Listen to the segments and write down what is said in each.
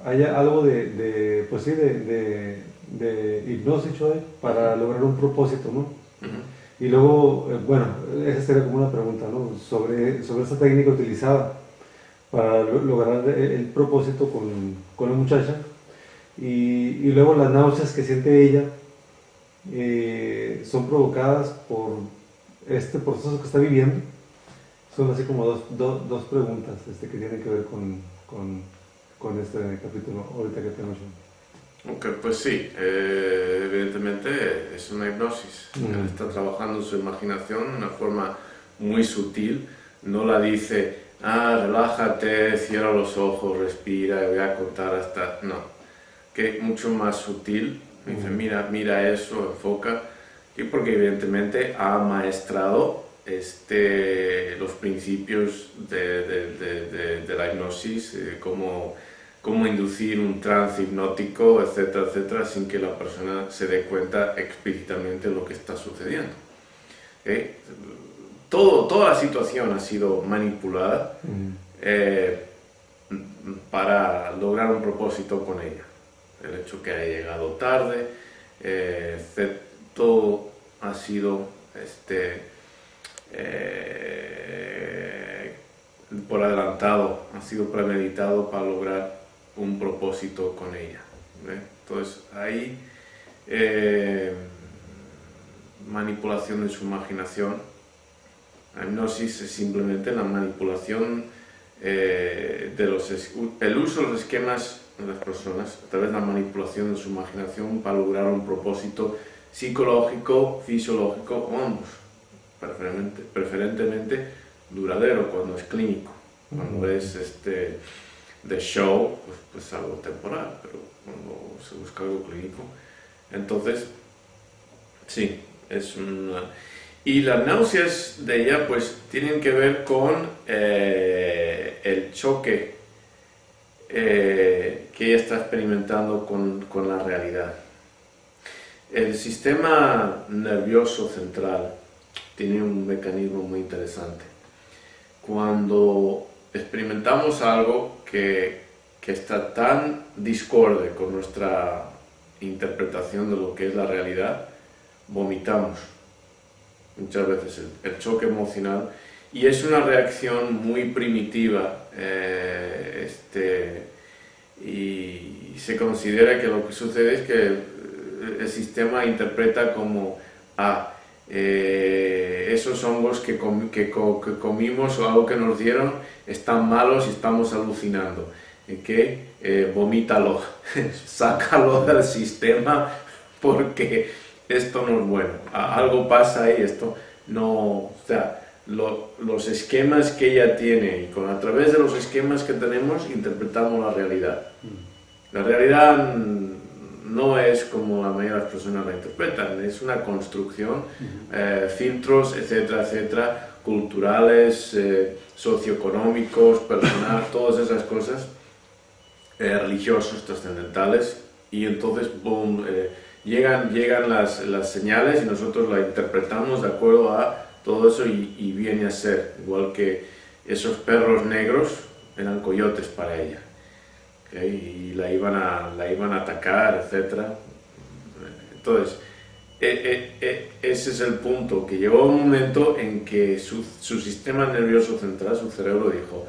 haya algo pues sí, de hipnosis, Choy, para lograr un propósito, ¿no? Y luego, bueno, esa sería como una pregunta, ¿no? Sobre esa técnica utilizada para lograr el propósito con la muchacha. Y luego las náuseas que siente ella son provocadas por este proceso que está viviendo. Son así como dos preguntas que tienen que ver con este capítulo ahorita que tenemos. Ok, pues sí, evidentemente es una hipnosis. Él está trabajando su imaginación de una forma muy sutil. No la dice, relájate, cierra los ojos, respira, y voy a contar hasta... No, que mucho más sutil. Dice, mira eso, enfoca. Y porque evidentemente ha maestrado los principios de la hipnosis, cómo inducir un trance hipnótico, etcétera, etcétera, sin que la persona se dé cuenta explícitamente de lo que está sucediendo. Toda la situación ha sido manipulada para lograr un propósito con ella. El hecho que haya llegado tarde, todo ha sido por adelantado, ha sido premeditado para lograr un propósito con ella. Entonces ahí manipulación de su imaginación. La hipnosis es simplemente la manipulación el uso de los esquemas de las personas a través de la manipulación de su imaginación para lograr un propósito psicológico, fisiológico o ambos, preferentemente duradero cuando es clínico. Cuando es de show, pues algo temporal, pero cuando se busca algo clínico, entonces sí, es una... Y las náuseas de ella pues tienen que ver con el choque que ella está experimentando con la realidad. El sistema nervioso central tiene un mecanismo muy interesante. Cuando experimentamos algo que está tan discorde con nuestra interpretación de lo que es la realidad, vomitamos muchas veces el choque emocional, y es una reacción muy primitiva, y se considera que lo que sucede es que el sistema interpreta como esos hongos que comimos o algo que nos dieron están malos y estamos alucinando, vomítalo, sácalo del sistema porque esto no es bueno, algo pasa ahí, esto no, o sea, los esquemas que ella tiene, y a través de los esquemas que tenemos interpretamos la realidad. La realidad no es como la mayoría de las personas la interpretan, es una construcción, filtros, etcétera, etcétera, culturales, socioeconómicos, personal, todas esas cosas, religiosos, trascendentales, y entonces, boom, llegan las señales y nosotros la interpretamos de acuerdo a todo eso y viene a ser, igual que esos perros negros eran coyotes para ella. Y la iban a atacar, etc. Entonces, ese es el punto, que llegó un momento en que su sistema nervioso central, su cerebro dijo,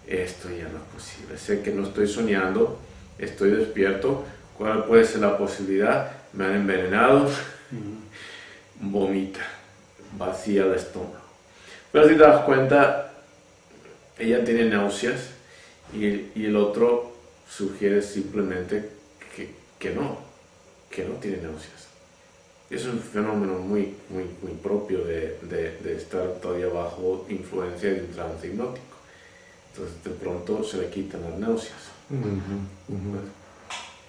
esto ya no es posible, sé que no estoy soñando, estoy despierto, ¿cuál puede ser la posibilidad? Me han envenenado, vomita, vacía el estómago. Pero si te das cuenta, ella tiene náuseas y el otro sugiere simplemente que no tiene náuseas. Es un fenómeno muy propio de estar todavía bajo influencia de un trance hipnótico. Entonces de pronto se le quitan las náuseas.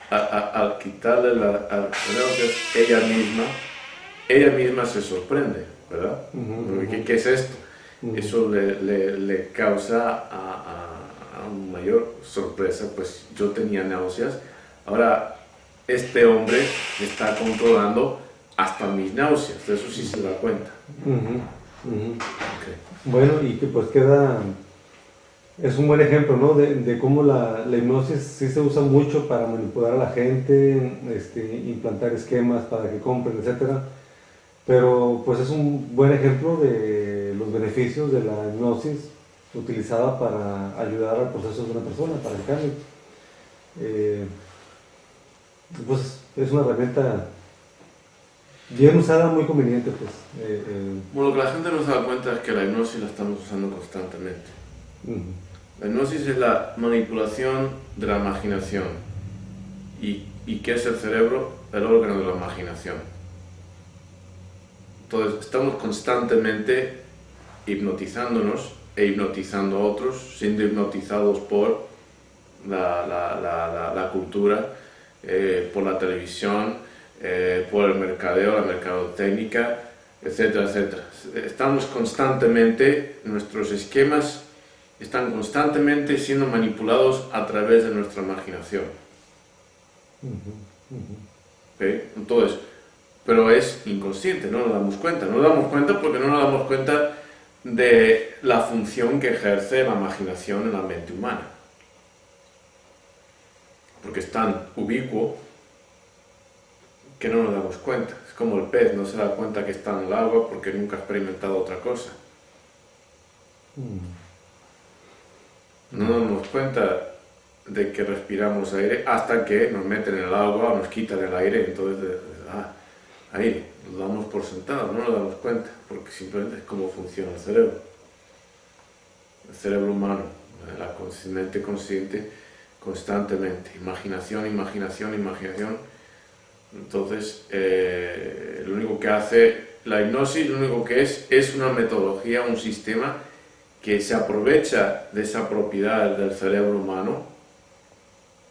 Al quitarle las náuseas, ella misma se sorprende, ¿verdad? ¿Qué es esto? Eso le causa a mayor sorpresa, pues yo tenía náuseas, ahora este hombre me está controlando hasta mis náuseas, de eso sí se da cuenta. Okay. Bueno, y que pues queda es un buen ejemplo, ¿no? De cómo la hipnosis sí se usa mucho para manipular a la gente, implantar esquemas para que compren, etcétera. Pero pues es un buen ejemplo de los beneficios de la hipnosis utilizada para ayudar al proceso de una persona, para el cambio. Eh, pues es una herramienta bien usada, muy conveniente, pues. Bueno, lo que la gente no se da cuenta es que la hipnosis la estamos usando constantemente. La hipnosis es la manipulación de la imaginación. ¿Y qué es el cerebro? El órgano de la imaginación. Entonces, estamos constantemente hipnotizándonos e hipnotizando a otros, siendo hipnotizados por la cultura, por la televisión, por el mercadeo, la mercadotecnia, etcétera, etcétera. Estamos constantemente, nuestros esquemas están constantemente siendo manipulados a través de nuestra imaginación. ¿Okay? Entonces, pero es inconsciente, no nos damos cuenta. No nos damos cuenta porque no nos damos cuenta de la función que ejerce la imaginación en la mente humana. Porque es tan ubicuo que no nos damos cuenta. Es como el pez, no se da cuenta que está en el agua porque nunca ha experimentado otra cosa. No nos damos cuenta de que respiramos aire hasta que nos meten en el agua o nos quitan el aire, entonces, aire, lo damos por sentado, no nos damos cuenta, porque simplemente es cómo funciona el cerebro humano, la mente consciente, constantemente, imaginación, imaginación, imaginación. Entonces, lo único que hace la hipnosis, lo único que es una metodología, un sistema que se aprovecha de esa propiedad del cerebro humano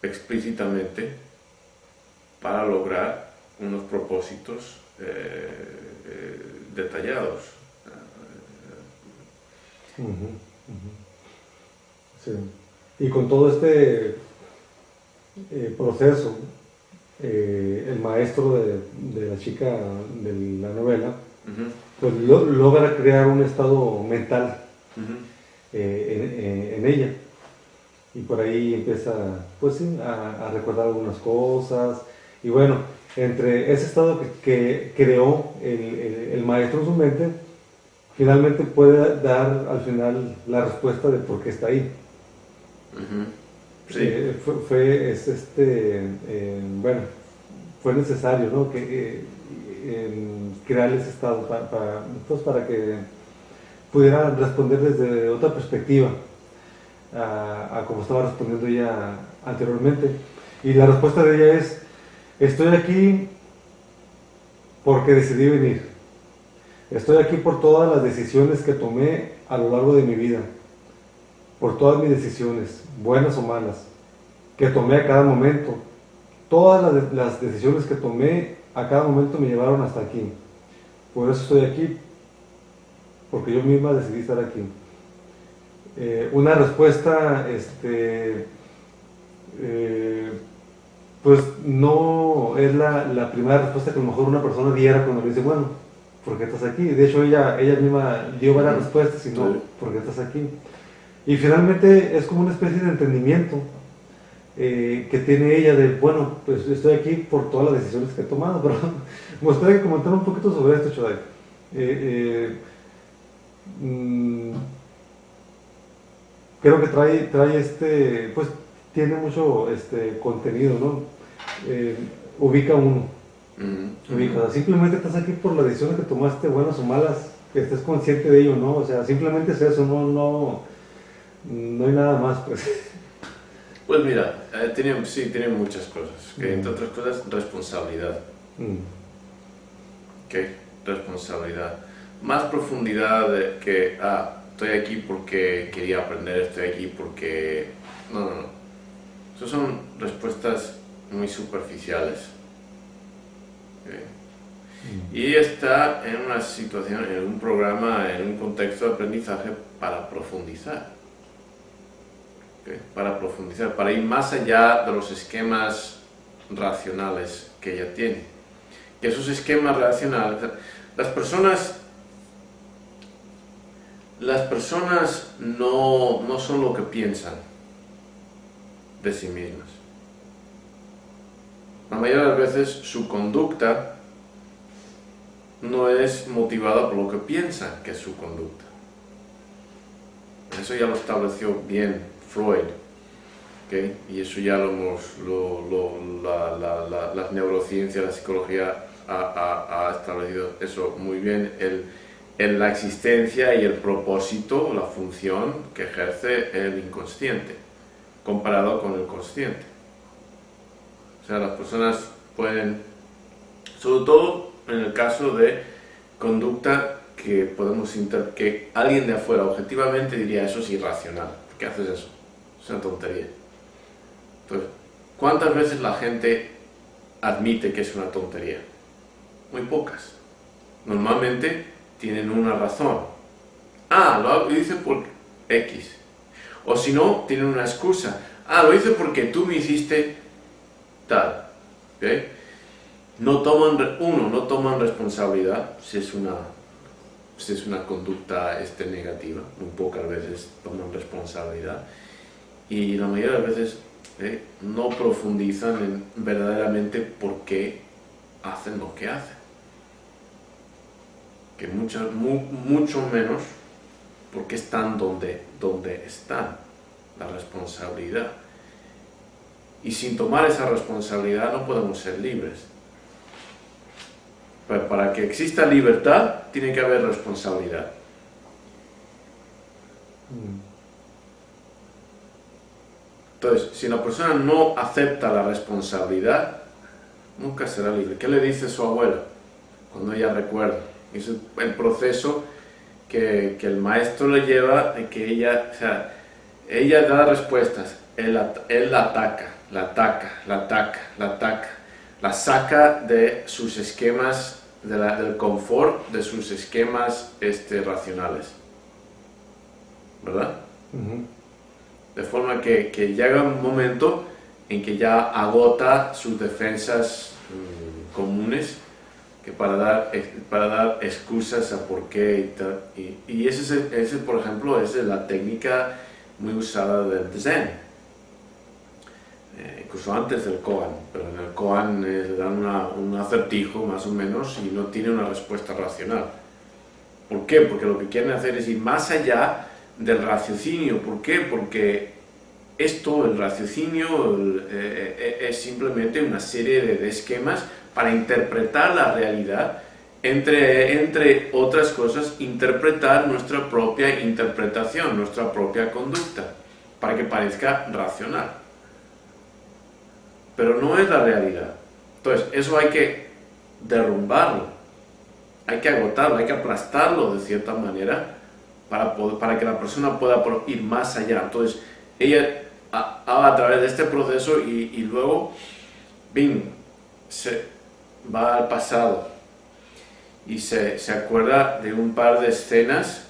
explícitamente para lograr unos propósitos detallados. Sí. Y con todo este proceso, el maestro de la chica de la novela, pues logra crear un estado mental en ella. Y por ahí empieza, pues sí, a recordar algunas cosas. Y bueno, entre ese estado que creó el maestro en su mente, finalmente puede dar al final la respuesta de por qué está ahí. Sí. Bueno, fue necesario, ¿no? Crear ese estado para que pudiera responder desde otra perspectiva a como estaba respondiendo ella anteriormente. Y la respuesta de ella es: estoy aquí porque decidí venir. Estoy aquí por todas las decisiones que tomé a lo largo de mi vida, por todas mis decisiones, buenas o malas, que tomé a cada momento. Todas las decisiones que tomé a cada momento me llevaron hasta aquí. Por eso estoy aquí, porque yo misma decidí estar aquí. Una respuesta, pues no es la primera respuesta que a lo mejor una persona diera cuando le dice, bueno, ¿por qué estás aquí? De hecho, ella misma dio varias respuestas, y no, ¿por qué estás aquí? Y finalmente es como una especie de entendimiento que tiene ella de, bueno, pues estoy aquí por todas las decisiones que he tomado. Pero me gustaría comentar un poquito sobre esto, Chodai. Creo que trae pues tiene mucho contenido, ¿no? Ubica uno. Ubica, o sea, simplemente estás aquí por las decisiones que tomaste, buenas o malas, que estés consciente de ello, ¿no? O sea, simplemente es eso, no hay nada más, pues. Pues mira, tiene muchas cosas, que entre otras cosas, responsabilidad. Responsabilidad. Más profundidad de que, estoy aquí porque quería aprender, estoy aquí porque... No. Esas son respuestas muy superficiales. Y está en una situación, en un programa, en un contexto de aprendizaje para profundizar. Para profundizar, para ir más allá de los esquemas racionales que ella tiene. Y esos esquemas racionales, las personas las personas no son lo que piensan de sí mismas. La mayoría de las veces su conducta no es motivada por lo que piensan que es su conducta. Eso ya lo estableció bien Freud, ¿okay? Y eso ya lo hemos, la neurociencia, la psicología ha establecido eso muy bien, en la existencia y el propósito, la función que ejerce el inconsciente, comparado con el consciente. O sea, las personas pueden, sobre todo en el caso de conducta que que alguien de afuera objetivamente diría eso es irracional. ¿Por qué haces eso? Es una tontería. Entonces, ¿cuántas veces la gente admite que es una tontería? Muy pocas. Normalmente tienen una razón. Lo hice por X. O si no, tienen una excusa. Lo hice porque tú me hiciste tal. ¿Okay? No toman responsabilidad si es una conducta negativa. Muy pocas veces toman responsabilidad. Y la mayoría de las veces no profundizan en verdaderamente por qué hacen lo que hacen. Que mucho menos por qué están donde están, la responsabilidad. Y sin tomar esa responsabilidad no podemos ser libres. Pero para que exista libertad tiene que haber responsabilidad. Entonces, si la persona no acepta la responsabilidad, nunca será libre. ¿Qué le dice su abuela cuando ella recuerda? Es el proceso que el maestro le lleva, de que ella da respuestas, él la ataca, la saca de sus esquemas, del confort de sus esquemas racionales, ¿verdad? De forma que llega un momento en que ya agota sus defensas comunes, que para dar excusas a por qué y tal. Y ese, por ejemplo, es la técnica muy usada del Zen. Incluso antes del Koan, pero en el Koan le dan un acertijo más o menos y no tiene una respuesta racional. ¿Por qué? Porque lo que quieren hacer es ir más allá del raciocinio. ¿Por qué? Porque el raciocinio es simplemente una serie de esquemas para interpretar la realidad, entre otras cosas, interpretar nuestra propia interpretación, nuestra propia conducta, para que parezca racional. Pero no es la realidad. Entonces, eso hay que derrumbarlo, hay que agotarlo, hay que aplastarlo de cierta manera para que la persona pueda ir más allá. Entonces, ella a través de este proceso y luego, se va al pasado y se acuerda de un par de escenas,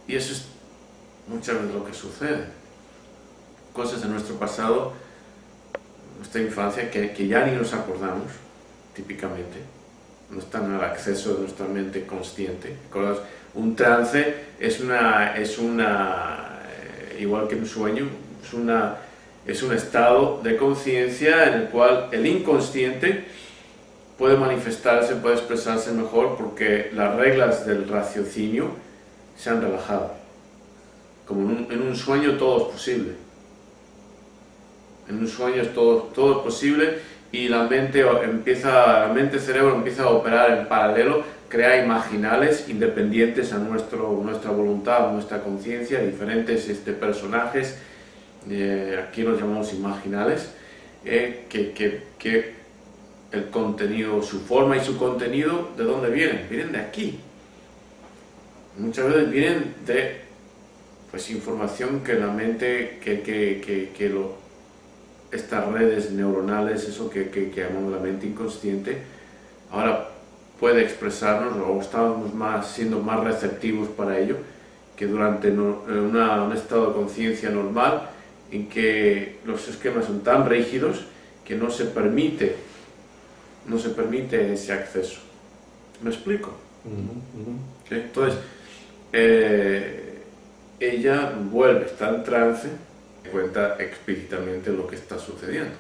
y eso es muchas veces lo que sucede. Cosas de nuestro pasado, nuestra infancia, que ya ni nos acordamos, típicamente. No están al acceso de nuestra mente consciente. ¿Recuerdas? Un trance es igual que un sueño, es un estado de conciencia en el cual el inconsciente puede manifestarse, puede expresarse mejor, porque las reglas del raciocinio se han relajado. Como en un sueño todo es posible. En un sueño todo es posible, y el cerebro empieza a operar en paralelo, crea imaginales independientes a nuestra voluntad, a nuestra conciencia, diferentes personajes, aquí los llamamos imaginales, que el contenido, su forma y su contenido, ¿de dónde vienen? Vienen de aquí. Muchas veces vienen de información que la mente, estas redes neuronales, eso que llamamos la mente inconsciente, ahora puede expresarnos, o estamos siendo más receptivos para ello, que durante un estado de conciencia normal, en que los esquemas son tan rígidos que no se permite ese acceso. ¿Me explico? ¿Sí? Entonces, ella vuelve, está en trance, cuenta explícitamente lo que está sucediendo.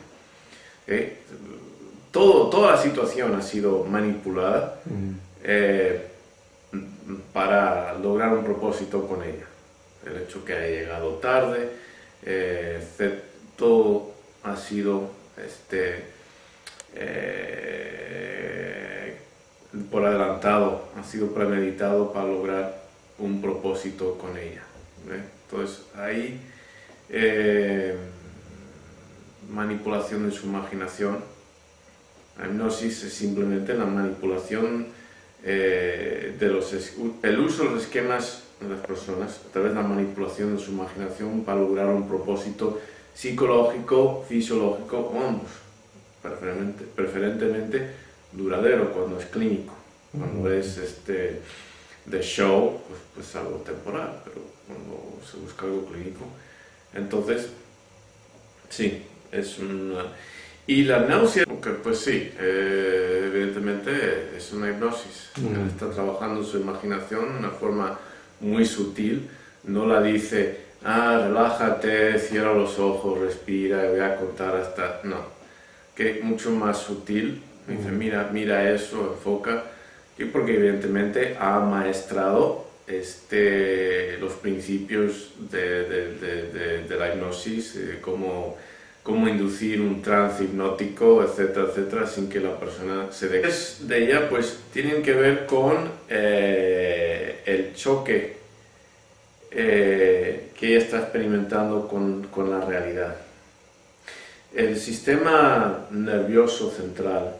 Toda la situación ha sido manipulada para lograr un propósito con ella. El hecho que haya llegado tarde, todo ha sido por adelantado, ha sido premeditado para lograr un propósito con ella. Entonces ahí manipulación de su imaginación. La hipnosis es simplemente la manipulación el uso de los esquemas de las personas a través de la manipulación de su imaginación para lograr un propósito psicológico, fisiológico o ambos, preferentemente duradero cuando es clínico. Cuando es de show, pues algo temporal, pero cuando se busca algo clínico, entonces sí, es una... Y la náusea, pues sí, evidentemente es una hipnosis. Él está trabajando su imaginación de una forma muy sutil. No la dice, relájate, cierra los ojos, respira, voy a contar hasta... No, que mucho más sutil. Dice, mira eso, enfoca. Y porque evidentemente ha maestrado los principios de la hipnosis, cómo inducir un trance hipnótico, etcétera, etcétera, sin que la persona se dé. De ella, pues, tienen que ver con el choque que ella está experimentando con la realidad. El sistema nervioso central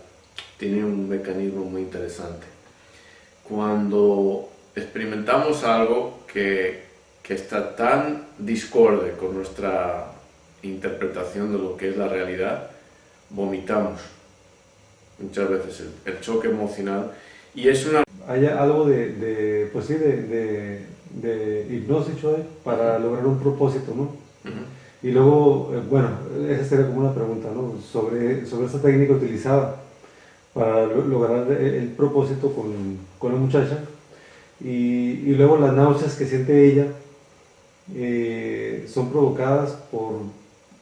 tiene un mecanismo muy interesante. Cuando experimentamos algo que está tan discorde con nuestra interpretación de lo que es la realidad, vomitamos muchas veces el choque emocional, y es una... Hay algo pues sí, de hipnosis, Joe, para lograr un propósito, ¿no? Y luego, bueno, esa sería como una pregunta, ¿no? Sobre esa técnica utilizada para lograr el propósito con la muchacha, y luego las náuseas que siente ella son provocadas por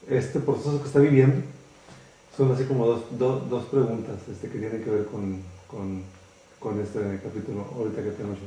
este proceso que está viviendo. Son así como dos preguntas que tienen que ver con este capítulo ahorita que tenemos.